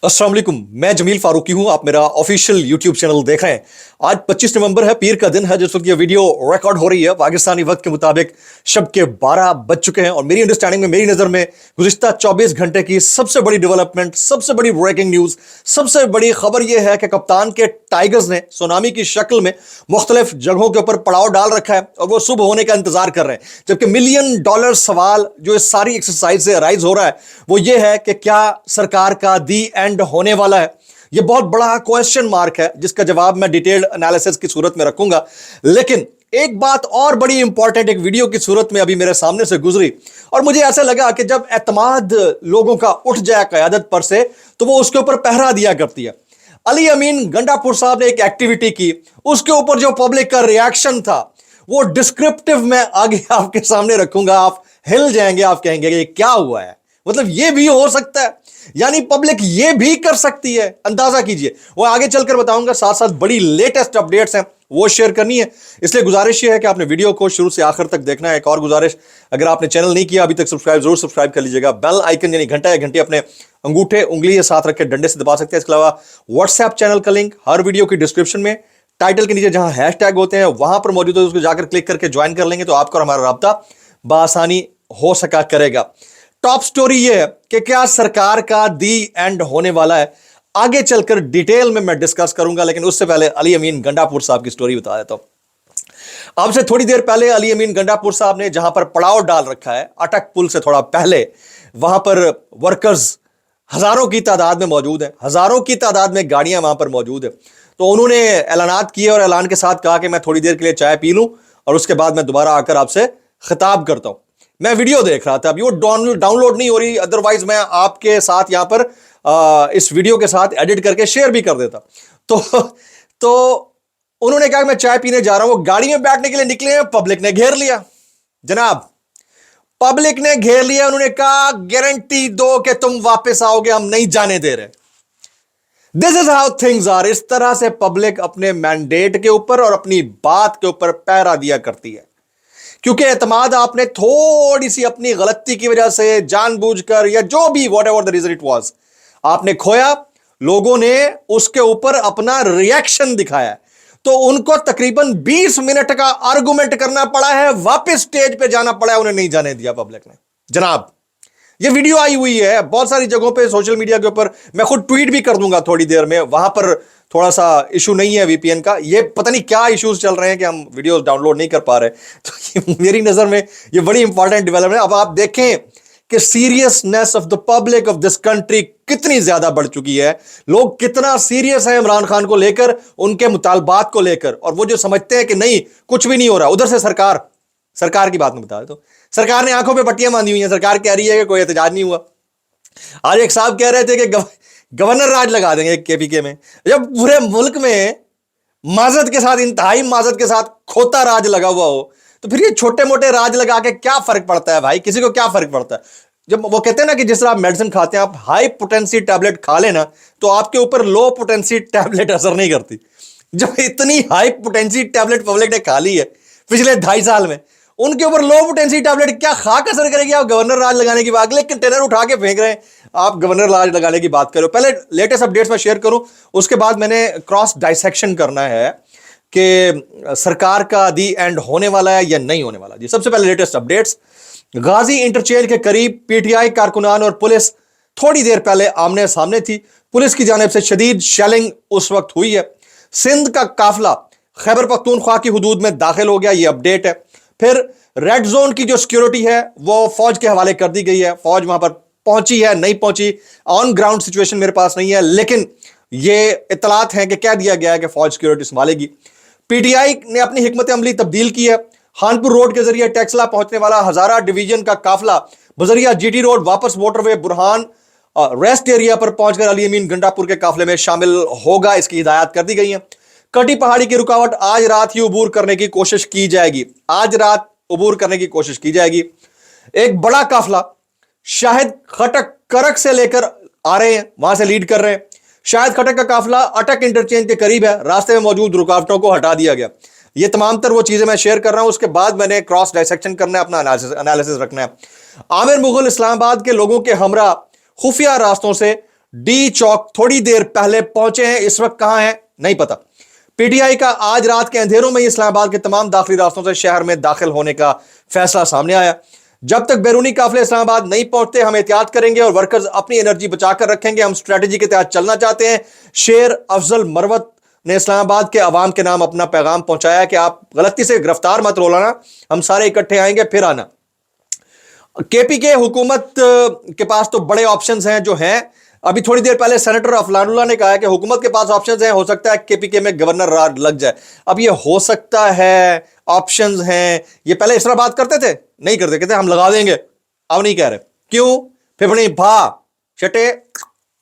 अस्सलाम वालेकुम। मैं जमील फारूकी हूं। आप मेरा ऑफिशियल यूट्यूब चैनल देख रहे हैं। आज 25 नवंबर है, पीर का दिन है। जिस वक्त ये वीडियो रिकॉर्ड हो रही है पाकिस्तानी वक्त के मुताबिक शब के 12 बज चुके हैं और मेरी अंडरस्टैंडिंग में, मेरी नजर में गुज़िश्ता 24 घंटे की सबसे बड़ी डेवलपमेंट, सबसे बड़ी ब्रेकिंग न्यूज, सबसे बड़ी खबर यह है कि कप्तान के टाइगर्स ने सुनामी की शक्ल में मुख्तलिफ जगहों के ऊपर पड़ाव डाल रखा है और वो सुबह होने का इंतजार कर रहे हैं। जबकि $1 मिलियन सवाल जो इस सारी एक्सरसाइज से राइज हो रहा है वो ये है कि क्या सरकार का दी एंड होने वाला है। ये बहुत बड़ा क्वेश्चन मार्क है जिसका जवाब मैं डिटेल्ड एनालिसिस की सूरत में रखूंगा। लेकिन एक बात और बड़ी इंपॉर्टेंट एक वीडियो की सूरत में अभी मेरे सामने से गुजरी और मुझे ऐसा लगा कि जब एतमाद लोगों का उठ जाए क़यादत पर से तो वो उसके ऊपर पहरा दिया करती है। अली अमीन गंडापुर साहब ने एक एक्टिविटी की, उसके ऊपर जो पब्लिक का रिएक्शन था वो डिस्क्रिप्टिव में आगे आपके सामने रखूंगा। आप हिल जाएंगे, आप कहेंगे ये क्या हुआ है, मतलब ये भी हो सकता है, यानी पब्लिक ये भी कर सकती है। अंदाजा कीजिए, वो आगे चलकर बताऊंगा। साथ साथ बड़ी लेटेस्ट अपडेट्स हैं वो शेयर करनी है, इसलिए गुजारिश ये है कि आपने वीडियो को शुरू से आखिर तक देखना है। एक और गुजारिश, अगर आपने चैनल नहीं किया अभी तक सब्सक्राइब जरूर सब्सक्राइब कर लीजिएगा। बेल आइकन यानी घंटा या घंटी अपने अंगूठे उंगली के साथ रख के डंडे से दबा सकते हैं। इसके अलावा व्हाट्सएप चैनल का लिंक हर वीडियो की डिस्क्रिप्शन में टाइटल के नीचे जहां हैशटैग होते हैं वहां पर मौजूद है, उसको जाकर क्लिक करके ज्वाइन कर लेंगे तो आपका और हमारा राब्ता बआसानी हो सका करेगा। टॉप स्टोरी यह है कि क्या सरकार का दी एंड होने वाला है, आगे चलकर डिटेल में मैं डिस्कस करूंगा। लेकिन उससे पहले अली अमीन गंडापुर साहब की स्टोरी बता देता हूं। आपसे थोड़ी देर पहले अली अमीन गंडापुर साहब ने जहां पर पड़ाव डाल रखा है अटक पुल से थोड़ा पहले, वहां पर वर्कर्स हजारों की तादाद में मौजूद है, हजारों की तादाद में गाड़ियां वहां पर मौजूद है। तो उन्होंने ऐलानात किए और ऐलान के साथ कहा कि मैं थोड़ी देर के लिए चाय पी लूं और उसके बाद मैं दोबारा आकर आपसे खिताब करता हूं। मैं वीडियो देख रहा था, अभी वो डाउनलोड नहीं हो रही, अदरवाइज मैं आपके साथ यहां पर इस वीडियो के साथ एडिट करके शेयर भी कर देता। तो उन्होंने कहा मैं चाय पीने जा रहा हूं, वो गाड़ी में बैठने के लिए निकले हैं, पब्लिक ने घेर लिया। जनाब, पब्लिक ने घेर लिया। उन्होंने कहा गारंटी दो कि तुम वापस आओगे, हम नहीं जाने दे रहे। This is how things are. इस तरह से पब्लिक अपने मैंडेट के ऊपर और अपनी बात के ऊपर पहरा दिया करती है, क्योंकि एतमाद आपने थोड़ी सी अपनी गलती की वजह से जानबूझकर या जो भी whatever the reason it was आपने खोया। लोगों ने उसके ऊपर अपना रिएक्शन दिखाया, तो उनको तकरीबन 20 मिनट का आर्गुमेंट करना पड़ा है, वापस स्टेज पे जाना पड़ा है, उन्हें नहीं जाने दिया पब्लिक ने। जनाब, ये वीडियो आई हुई है बहुत सारी जगहों पे सोशल मीडिया के ऊपर, मैं खुद ट्वीट भी कर दूंगा थोड़ी देर में। वहां पर थोड़ा सा इशू नहीं है वीपीएन का, ये पता नहीं क्या इश्यूज चल रहे हैं कि हम वीडियोस डाउनलोड नहीं कर पा रहे। तो मेरी नजर में ये बड़ी इंपॉर्टेंट डेवलपमेंट। अब आप देखें कि seriousness of the public of this country कितनी ज्यादा बढ़ चुकी है। लोग कितना सीरियस है इमरान खान को लेकर, उनके मुतालबात को लेकर, और वो जो समझते हैं कि नहीं कुछ भी नहीं हो रहा। उधर से सरकार की बात में बता दे तो सरकार ने आंखों पे पट्टियां बांधी हुई हैं। सरकार कह रही है कि कोई एहतजाज नहीं हुआ। आज एक साहब कह रहे थे कि गवर्नर राज लगा देंगे केपीके में। जब पूरे मुल्क में माजरत के साथ, इंतहाई माजरत के साथ खोता राज लगा हुआ हो, तो फिर ये छोटे मोटे राज लगा के क्या फर्क पड़ता है भाई? किसी को क्या फर्क पड़ता है? जब वो कहते हैं ना कि जिस तरह आप मेडिसिन खाते हैं, आप हाई पोटेंसी टैबलेट खा लेना तो आपके ऊपर लो पोटेंसी टैबलेट असर नहीं करती। जब इतनी हाई पोटेंसी टैबलेट पब्लिक ने खा ली है पिछले 2.5 साल में, उनके ऊपर लो पोटेंसी टैबलेट क्या खाक असर करेगी? आप गवर्नर राज लगाने की बात, लेकिन कंटेनर उठा के फेंक रहे हैं, आप गवर्नर राज लगाने की बात करो। पहले लेटेस्ट अपडेट्स में शेयर करूं, उसके बाद मैंने क्रॉस डाइसेक्शन करना है कि सरकार का दी एंड होने वाला है या नहीं होने वाला। जी, सबसे पहले लेटेस्ट अपडेट्स। गाजी इंटरचेंज के करीब पीटीआई कारकुनान और पुलिस थोड़ी देर पहले आमने सामने थी। पुलिस की जानिब से शदीद शेलिंग उस वक्त हुई है। सिंध का काफिला खैबर पख्तूनख्वा की हुदूद में दाखिल हो गया, ये अपडेट है। फिर रेड जोन की जो सिक्योरिटी है वो फौज के हवाले कर दी गई है। फौज वहां पर पहुंची है, नहीं पहुंची, ऑन ग्राउंड सिचुएशन मेरे पास नहीं है, लेकिन ये इतलात है कि कह दिया गया है कि फौज सिक्योरिटी संभालेगी। पीटीआई ने अपनी हिकमत अमली तब्दील की है। खानपुर रोड के जरिए टेक्सला पहुंचने वाला हजारा डिवीजन का काफिला बजरिया जीटी रोड वापस मोटरवे बुरहान रेस्ट एरिया पर पहुंचकर अली अमीन गंडापुर के काफिले में शामिल होगा, इसकी हिदायत कर दी गई है। कटी पहाड़ी की रुकावट आज रात ही अबूर करने की कोशिश की जाएगी। आज रात अबूर करने की कोशिश की जाएगी। एक बड़ा काफिला शाहिद खटक करक से लेकर आ रहे हैं, वहां से लीड कर रहे हैं। शाहिद खटक का काफिला अटक इंटरचेंज के करीब है, रास्ते में मौजूद रुकावटों को हटा दिया गया। ये तमाम तर वो चीजें मैं शेयर कर रहा हूं, उसके बाद मैंने क्रॉस डाइसेक्शन करना है, अपना एनालिसिस रखना है। आमिर मुगल इस्लामाबाद के लोगों के हमरा खुफिया रास्तों से डी चौक थोड़ी देर पहले पहुंचे हैं, इस वक्त कहां हैं नहीं पता। पीटीआई का आज रात के अंधेरों में इस्लामाबाद के तमाम दाखिली रास्तों से शहर में दाखिल होने का फैसला सामने आया। जब तक बैरूनी काफिले इस्लामाबाद नहीं पहुंचते हम एहतियात करेंगे और वर्कर्स अपनी एनर्जी बचाकर रखेंगे। हम स्ट्रेटजी के तहत चलना चाहते हैं। शेर अफजल मरवत ने इस्लामाबाद के अवाम के नाम अपना पैगाम पहुंचाया कि आप गलती से गिरफ्तार मत रोलाना, हम सारे इकट्ठे आएंगे फिर आना। केपी के हुकूमत के पास तो बड़े ऑप्शंस हैं जो हैं। अभी थोड़ी देर पहले सेनेटर अफलानुल्लाह ने कहा है कि हुकूमत के पास ऑप्शंस हैं, हो सकता है केपीके में गवर्नर राज लग जाए। अब ये हो सकता है, ऑप्शंस हैं, ये पहले इस तरह बात करते थे नहीं करते, कहते हम लगा देंगे, अब नहीं कह रहे। क्यों? फिर भा छटे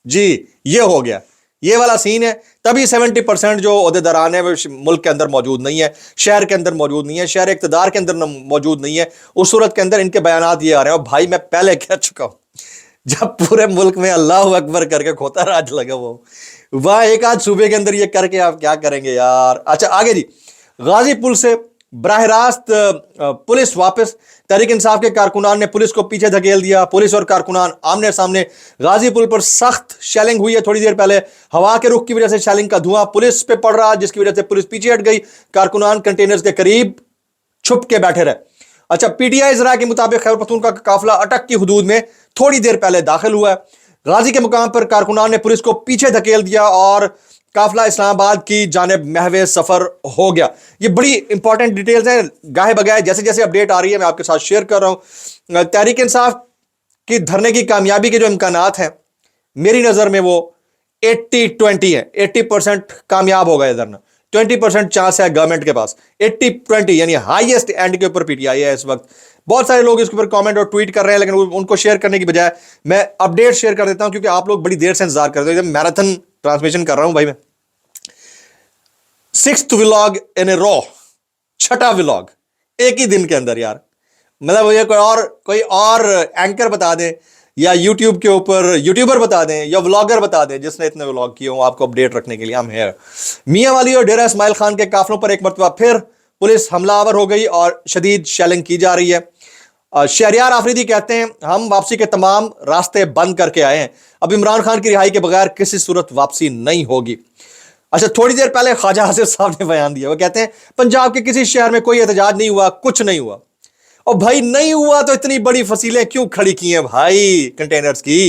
जी, ये हो गया, ये वाला सीन है। तभी 70% जो ओहदेदारान है वो मुल्क के अंदर मौजूद नहीं है, शहर के अंदर मौजूद नहीं है, शहर इक़्तिदार के अंदर मौजूद नहीं है। उस सूरत के अंदर इनके बयानात ये आ रहे हैं। भाई मैं पहले कह चुका हूं, जब पूरे मुल्क में अल्लाह अकबर करके खोता राज लगा वो, वह एक आध सूबे के अंदर ये करके आप क्या करेंगे यार। अच्छा आगे जी, गाजीपुर से बराह रास्त पुलिस वापस। तहरीक इंसाफ के कारकुनान ने पुलिस को पीछे धकेल दिया। पुलिस और कारकुनान आमने सामने। गाजीपुर पर सख्त शेलिंग हुई है थोड़ी देर पहले। हवा के रुख की वजह से शेलिंग का धुआं पुलिस पे पड़ रहा, जिसकी वजह से पुलिस पीछे हट गई। कारकुनान कंटेनर्स के करीब छुप के बैठे रहे। अच्छा, पीटीआई जरा के मुताबिक खैबर पख्तूनख्वा का काफिला अटक की हुदूद में थोड़ी देर पहले दाखिल हुआ है। गाजी के मुकाम पर कारकुनान ने पुलिस को पीछे धकेल दिया और काफिला इस्लामाबाद की जानिब महवे सफर हो गया। ये बड़ी इंपॉर्टेंट डिटेल्स हैं, गाहे बगाए जैसे जैसे अपडेट आ रही है मैं आपके साथ शेयर कर रहा हूं। तहरीक इंसाफ की धरने की कामयाबी के जो इम्कानात हैं मेरी नजर में वो 80-20 है। 80% कामयाब होगा ये धरना, 20% चांस है गवर्नमेंट के पास। 80-20 यानी हाईएस्ट एंड के ऊपर पीटीआई है इस वक्त। बहुत सारे लोग इसके ऊपर कमेंट और ट्वीट कर रहे हैं, लेकिन उनको शेयर करने की बजाय मैं अपडेट शेयर कर देता हूं, क्योंकि आप लोग बड़ी देर से इंतजार करते हो। मैराथन ट्रांसमिशन कर रहा हूं भाई मैं। 6th व्लॉग इन ए रॉ, छठा व्लॉग एक ही दिन के अंदर यार। मतलब मुझे कोई और एंकर बता दें, या यूट्यूब के ऊपर यूट्यूबर बता दें, या व्लॉगर बता दें जिसने इतने व्लॉग किए हों आपको अपडेट रखने के लिए। हम है मियां वाली और डेरा इस्माइल खान के काफिलों पर एक मरतबा फिर पुलिस हमलावर हो गई और शदीद शेलिंग की जा रही है। शहरियार आफरीदी कहते हैं हम वापसी के तमाम रास्ते बंद करके आए हैं, अब इमरान खान की रिहाई के बगैर किसी सूरत वापसी नहीं होगी। अच्छा, थोड़ी देर पहले ख्वाजा आसिफ साहब ने बयान दिया, वो कहते हैं पंजाब के किसी शहर में कोई एहतजाज नहीं हुआ, कुछ नहीं हुआ। और भाई नहीं हुआ तो इतनी बड़ी फसीलें क्यों खड़ी की हैं भाई कंटेनर्स की?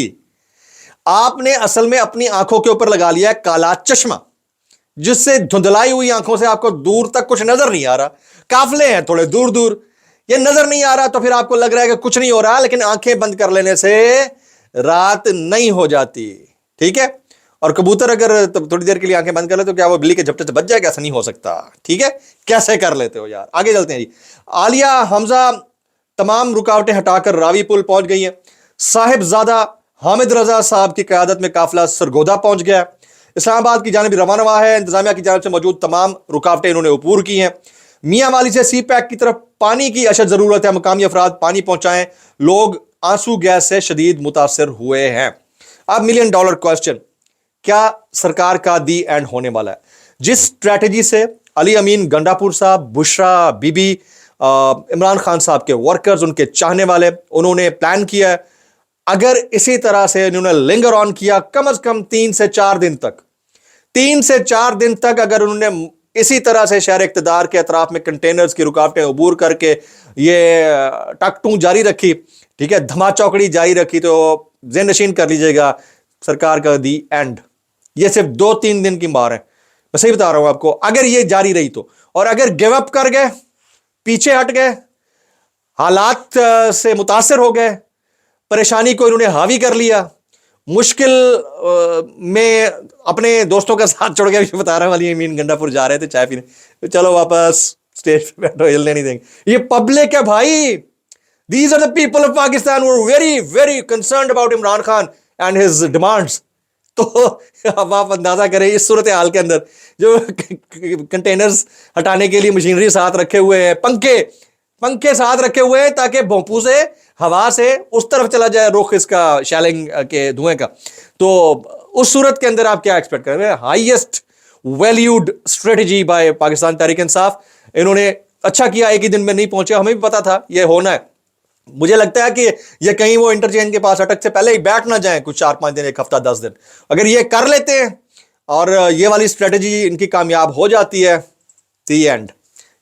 आपने असल में अपनी आंखों के ऊपर लगा लिया है काला चश्मा, जिससे धुंधलाई हुई आंखों से आपको दूर तक कुछ नजर नहीं आ रहा। काफिले हैं थोड़े दूर दूर, ये नजर नहीं आ रहा, तो फिर आपको लग रहा है कि कुछ नहीं हो रहा, लेकिन आंखें बंद कर लेने से रात नहीं हो जाती। ठीक है, और कबूतर अगर थोड़ी देर के लिए आंखें बंद कर ले तो क्या वो बिल्ली के झपटे से बच जाएगा? ऐसा नहीं हो सकता। ठीक है, कैसे कर लेते हो यार। आगे चलते हैं जी। आलिया हमजा तमाम रुकावटें हटाकर रावी पुल पहुंच गई है। साहिबजादा हामिद रजा साहब की क़यादत में काफिला सरगोदा पहुंच गया। इस्लामाबाद की जानिब रवाना हुआ है। इंतजामिया की जानिब से मौजूद तमाम रुकावटें इन्होंने अबूर की हैं। मियां वाली से सी पैक की तरफ पानी की अशद जरूरत है, मुकामी अफराद पानी पहुंचाएं, लोग आंसू गैस से शदीद मुतासर हुए हैं। अब $1 मिलियन क्वेश्चन, क्या सरकार का दी एंड होने वाला है? जिस स्ट्रैटेजी से अली अमीन गंडापुर साहब, बुशरा बीबी, इमरान खान साहब के वर्कर्स, उनके चाहने वाले, उन्होंने प्लान किया है, अगर इसी तरह से इन्होंने लिंगर ऑन किया कम से कम 3 से 4 दिन तक, 3 से 4 दिन तक अगर उन्होंने इसी तरह से शहर इक़्तिदार के अतराफ में कंटेनर्स की रुकावटें अबूर करके ये टकटू जारी रखी, ठीक है, धमा चौकड़ी जारी रखी, तो ज़हन नशीन कर लीजिएगा सरकार का दी एंड। ये सिर्फ 2-3 दिन की मार है, मैं सही बता रहा हूं आपको। अगर ये जारी रही तो, और अगर गिव अप कर गए, पीछे हट गए, हालात से मुतासर हो गए, परेशानी को इन्होंने हावी कर लिया, मुश्किल में अपने दोस्तों का साथ छोड़ के, बता रहा वाली अमीन गंडापुर जा रहे थे चाय पीने, तो चलो वापस स्टेज पे बैठो, हिलने नहीं देंगे। ये पब्लिक है भाई, these are the people of Pakistan who are very very concerned about Imran Khan and his demands. तो अब आप अंदाजा करें इस सूरत हाल के अंदर जो कंटेनर्स हटाने के लिए मशीनरी साथ रखे हुए हैं, पंखे साथ रखे हुए हैं, ताकि भोंपू से, हवा से उस तरफ चला जाए रुख इसका शेलिंग के धुएं का। तो उस सूरत के अंदर आप क्या एक्सपेक्ट कर रहे हैं? Highest valued strategy by Pakistan Tehreek Insaf. इन्होंने अच्छा किया एक ही दिन में नहीं पहुंचे, हमें भी पता था ये होना है, مجھے لگتا ہے کہ یہ کہیں وہ انٹرچینج کے پاس اٹک سے پہلے ہی بیٹھ نہ جائیں کچھ 4-5 دن، ایک ہفتہ 10 دن. اگر یہ کر لیتے ہیں اور یہ والی اسٹریٹجی ان کی کامیاب ہو جاتی ہے، دی اینڈ.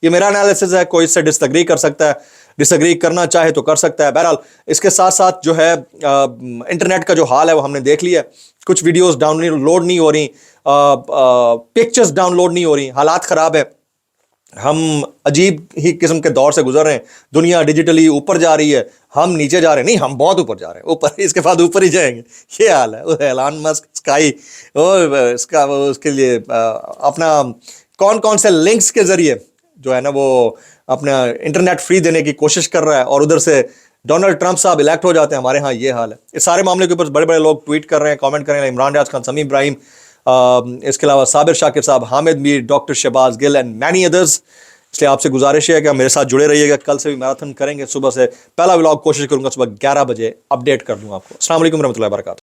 یہ میرا انالیسس ہے، کوئی اس سے ڈس ایگری کر سکتا ہے، ڈس ایگری کرنا چاہے تو کر سکتا ہے. بہرحال اس کے ساتھ ساتھ جو ہے انٹرنیٹ کا جو حال ہے وہ ہم نے دیکھ لیا. کچھ ویڈیوز ڈاؤن لوڈ نہیں ہو رہی، پکچرز ڈاؤن لوڈ نہیں ہو رہی، حالات خراب ہے. ہم عجیب ہی قسم کے دور سے گزر رہے ہیں. دنیا ڈیجیٹلی اوپر جا رہی ہے، ہم نیچے جا رہے ہیں. نہیں، ہم بہت اوپر جا رہے ہیں، اوپر، اس کے بعد اوپر ہی جائیں گے. یہ حال ہے. ایلان مسک اسکائی، اس کے لیے اپنا کون سے لنکس کے ذریعے جو ہے نا وہ اپنا انٹرنیٹ فری دینے کی کوشش کر رہا ہے، اور ادھر سے ڈونلڈ ٹرمپ صاحب الیکٹ ہو جاتے ہیں. ہمارے ہاں یہ حال ہے. اس سارے معاملے کے اوپر بڑے بڑے لوگ ٹویٹ کر رہے ہیں، کامنٹ کر رہے ہیں. عمران ریاض خان، سمیع ابراہیم، اس کے علاوہ صابر شاکر صاحب، Hamid Mir, doctor Shahbaz Gill and many others. اس لیے آپ سے گزارش ہے کہ آپ میرے ساتھ جڑے رہیے گا. کل سے بھی میراتھن کریں گے. صبح سے پہلا ولاگ کوشش کروں گا صبح 11 بجے اپڈیٹ کر دوں آپ کو. السلام علیکم ورحمۃ اللہ وبرکاتہ.